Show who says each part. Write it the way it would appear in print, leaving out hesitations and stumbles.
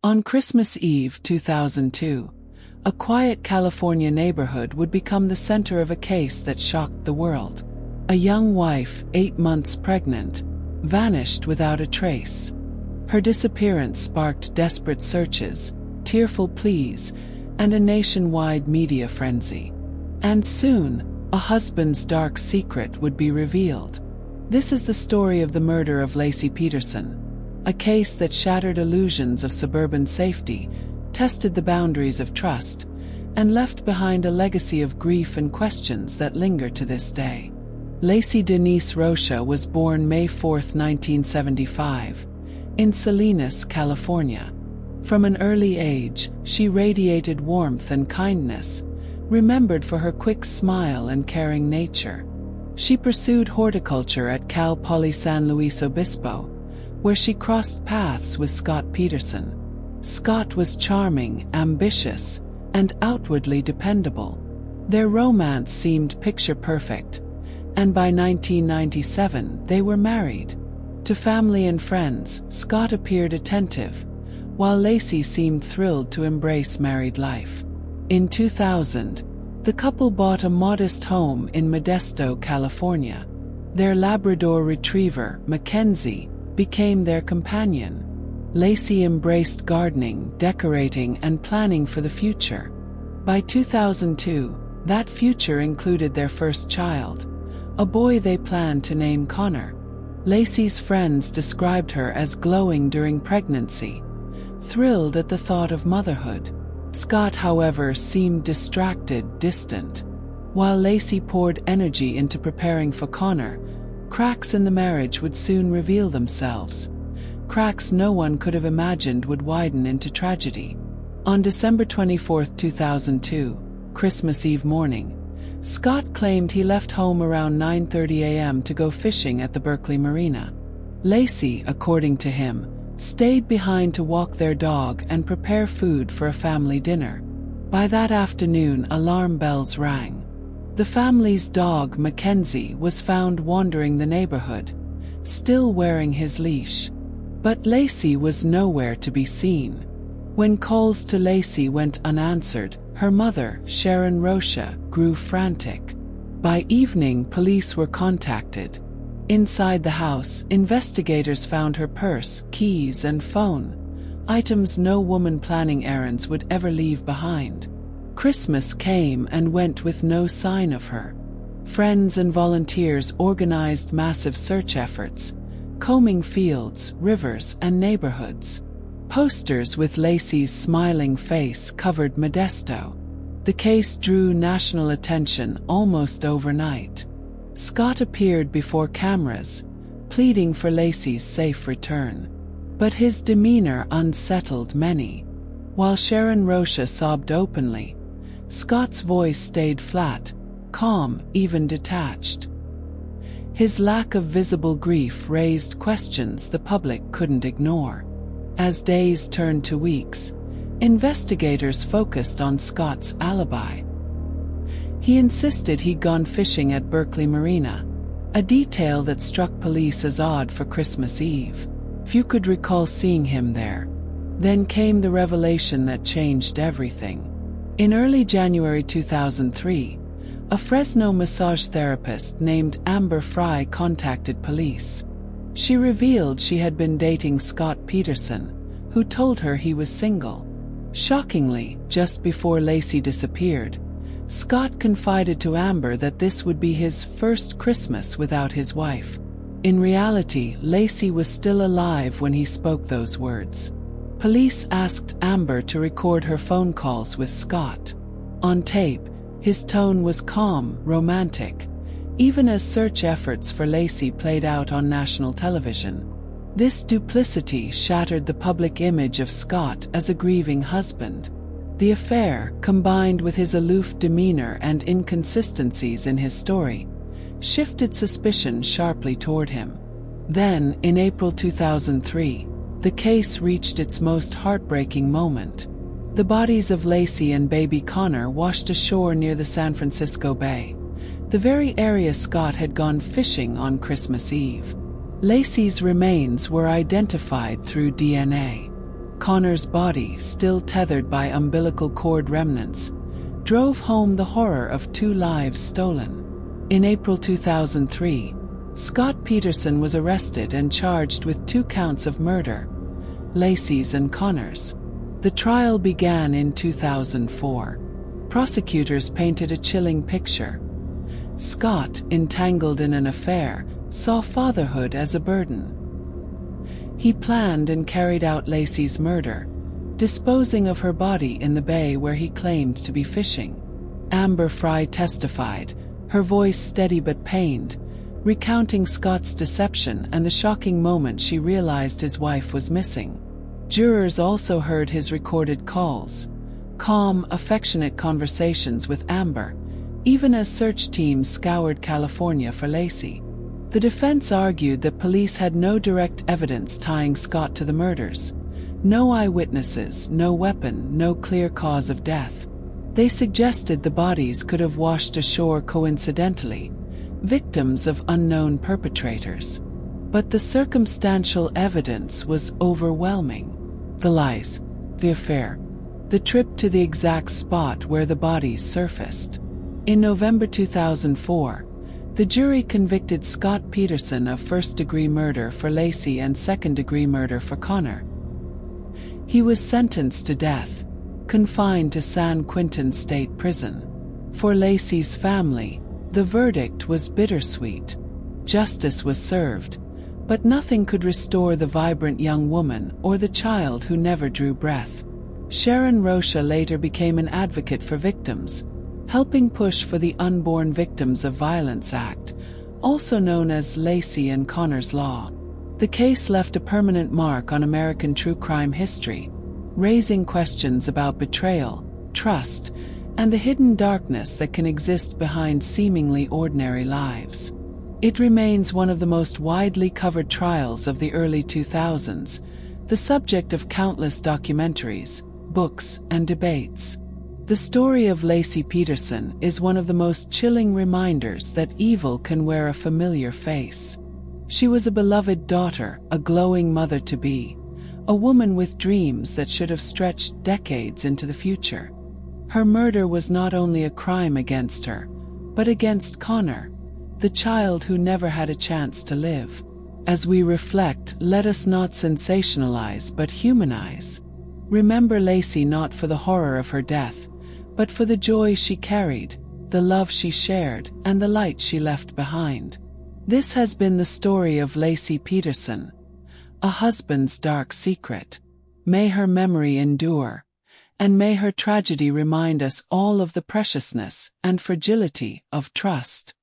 Speaker 1: On Christmas Eve 2002, a quiet California neighborhood would become the center of a case that shocked the world. A young wife, 8 months pregnant, vanished without a trace. Her disappearance sparked desperate searches, tearful pleas, and a nationwide media frenzy. And soon, a husband's dark secret would be revealed. This is the story of the murder of Laci Peterson, a case that shattered illusions of suburban safety, tested the boundaries of trust, and left behind a legacy of grief and questions that linger to this day. Laci Denise Rocha was born May 4, 1975, in Salinas, California. From an early age, she radiated warmth and kindness, remembered for her quick smile and caring nature. She pursued horticulture at Cal Poly San Luis Obispo, where she crossed paths with Scott Peterson. Scott was charming, ambitious, and outwardly dependable. Their romance seemed picture-perfect, and by 1997 they were married. To family and friends, Scott appeared attentive, while Laci seemed thrilled to embrace married life. In 2000, the couple bought a modest home in Modesto, California. Their Labrador retriever, Mackenzie, became their companion. Laci embraced gardening, decorating, and planning for the future. By 2002, that future included their first child, a boy they planned to name Connor. Laci's friends described her as glowing during pregnancy, thrilled at the thought of motherhood. Scott, however, seemed distracted, distant. While Laci poured energy into preparing for Connor, cracks in the marriage would soon reveal themselves. Cracks no one could have imagined would widen into tragedy. On December 24, 2002, Christmas Eve morning, Scott claimed he left home around 9:30 a.m. to go fishing at the Berkeley Marina. Laci, according to him, stayed behind to walk their dog and prepare food for a family dinner. By that afternoon, alarm bells rang. The family's dog, Mackenzie, was found wandering the neighborhood, still wearing his leash. But Laci was nowhere to be seen. When calls to Laci went unanswered, her mother, Sharon Rocha, grew frantic. By evening, police were contacted. Inside the house, investigators found her purse, keys, and phone, items no woman planning errands would ever leave behind. Christmas came and went with no sign of her. Friends and volunteers organized massive search efforts, combing fields, rivers, and neighborhoods. Posters with Laci's smiling face covered Modesto. The case drew national attention almost overnight. Scott appeared before cameras, pleading for Laci's safe return. But his demeanor unsettled many. While Sharon Rocha sobbed openly, Scott's voice stayed flat, calm, even detached. His lack of visible grief raised questions the public couldn't ignore. As days turned to weeks, investigators focused on Scott's alibi. He insisted he'd gone fishing at Berkeley Marina, a detail that struck police as odd for Christmas Eve. Few could recall seeing him there. Then came the revelation that changed everything. In early January 2003, a Fresno massage therapist named Amber Fry contacted police. She revealed she had been dating Scott Peterson, who told her he was single. Shockingly, just before Laci disappeared, Scott confided to Amber that this would be his first Christmas without his wife. In reality, Laci was still alive when he spoke those words. Police asked Amber to record her phone calls with Scott. On tape, his tone was calm, romantic, even as search efforts for Laci played out on national television. This duplicity shattered the public image of Scott as a grieving husband. The affair, combined with his aloof demeanor and inconsistencies in his story, shifted suspicion sharply toward him. Then, in April 2003, the case reached its most heartbreaking moment. The bodies of Laci and baby Connor washed ashore near the San Francisco Bay, the very area Scott had gone fishing on Christmas Eve. Laci's remains were identified through DNA. Connor's body, still tethered by umbilical cord remnants, drove home the horror of 2 lives stolen. In April 2003, Scott Peterson was arrested and charged with 2 counts of murder, Laci's and Connor's. The trial began in 2004. Prosecutors painted a chilling picture. Scott, entangled in an affair, saw fatherhood as a burden. He planned and carried out Laci's murder, disposing of her body in the bay where he claimed to be fishing. Amber Fry testified, her voice steady but pained, recounting Scott's deception and the shocking moment she realized his wife was missing. Jurors also heard his recorded calls, calm, affectionate conversations with Amber, even as search teams scoured California for Laci. The defense argued that police had no direct evidence tying Scott to the murders. No eyewitnesses, no weapon, no clear cause of death. They suggested the bodies could have washed ashore coincidentally, victims of unknown perpetrators. But the circumstantial evidence was overwhelming. The lies, the affair, the trip to the exact spot where the bodies surfaced. In November 2004, the jury convicted Scott Peterson of first-degree murder for Laci and second-degree murder for Connor. He was sentenced to death, confined to San Quentin State Prison. For Laci's family, the verdict was bittersweet. Justice was served, but nothing could restore the vibrant young woman or the child who never drew breath. Sharon Rocha later became an advocate for victims, helping push for the Unborn Victims of Violence Act, also known as Laci and Connor's Law. The case left a permanent mark on American true crime history, raising questions about betrayal, trust, and the hidden darkness that can exist behind seemingly ordinary lives. It remains one of the most widely covered trials of the early 2000s, the subject of countless documentaries, books, and debates. The story of Laci Peterson is one of the most chilling reminders that evil can wear a familiar face. She was a beloved daughter, a glowing mother-to-be, a woman with dreams that should have stretched decades into the future. Her murder was not only a crime against her, but against Connor, the child who never had a chance to live. As we reflect, let us not sensationalize but humanize. Remember Laci not for the horror of her death, but for the joy she carried, the love she shared, and the light she left behind. This has been the story of Laci Peterson, a husband's dark secret. May her memory endure, and may her tragedy remind us all of the preciousness and fragility of trust.